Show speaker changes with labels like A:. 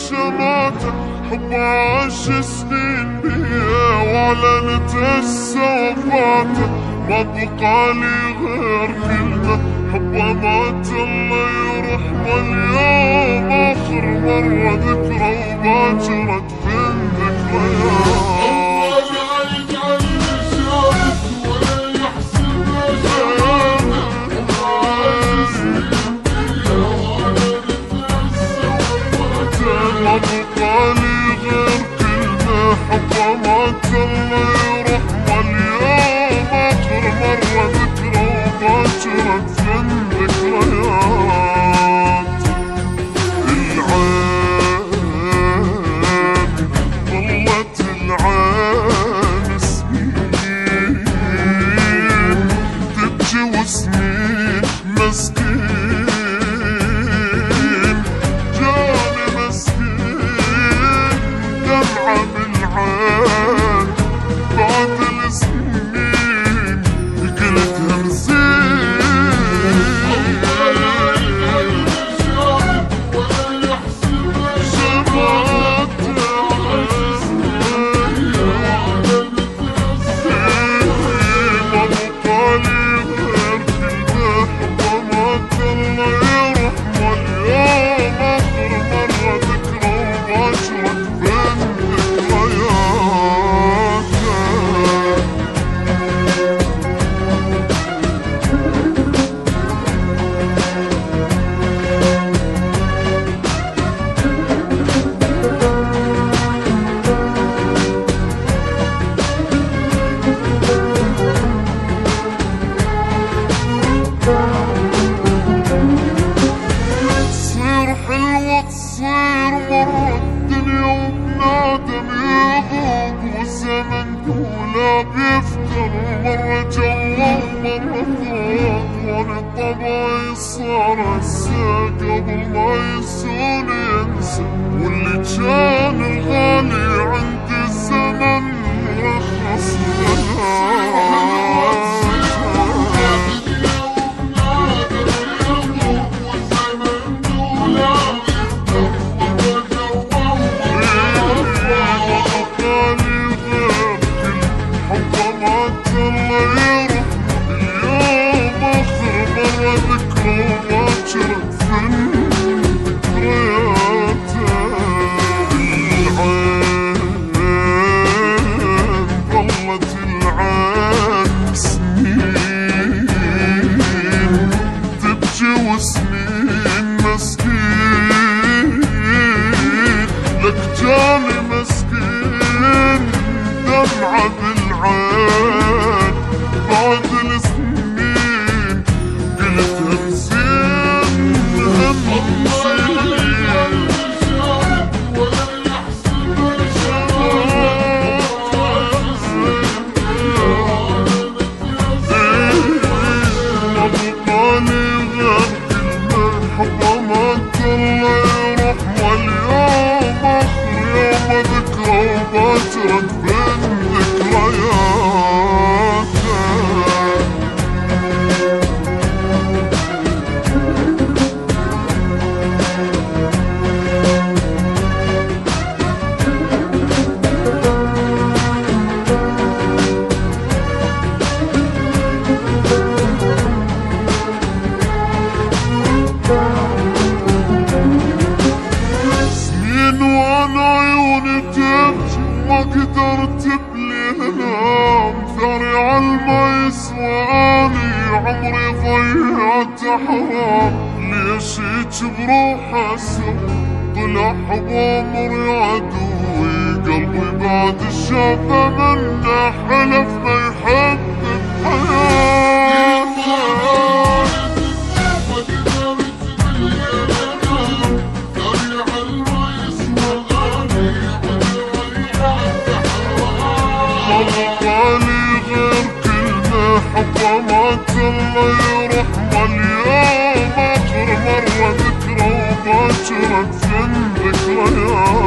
A: شماته، حب عاش سنين بيا وعلنت هسه وفاته، ما بقالي غير كلمة حبه مات الله يرحمه. اليوم آخر مرة ذكرى وباكرت في الذكريات. ما بقالي غير كلمة حبه مات الله يرحمه. اليوم آخر مرة ذكرى وباكرت في الذكريات. العين ظلت العين سنين تبكي وسنين مسكين دمعة بالعين بعد السنين قلتها مزين. تصير مرة الدنيا وبنادم يغوب والزمن طوله بيفتر، مرة جوا ومرة فوق وانا طبعي صار هسه قبل ما يسون ينسى. واللي كان الغالي عند الزمن رخص لنا. وسنين مسكين لك جاني مسكين دمعة بالعين بعد السنين قلتها مزين حبه مات الله يرحمه. اليوم آخر يوم ذكرى وباكرت بين ذكرياته. وانا عيوني تبكي وما قدرت بليل انام، ثاري عالما يسواني عمري ضيعت حرام. ليش هيج بروح اسر طلع حب عمري عدوي، قلبي بعد الشافه منه حلف ما يحب بحياته. ما بقالي غير كلمة حبه مات الله يرحمه. اليوم آخر مرة ذكرى وباكرت في الذكريات.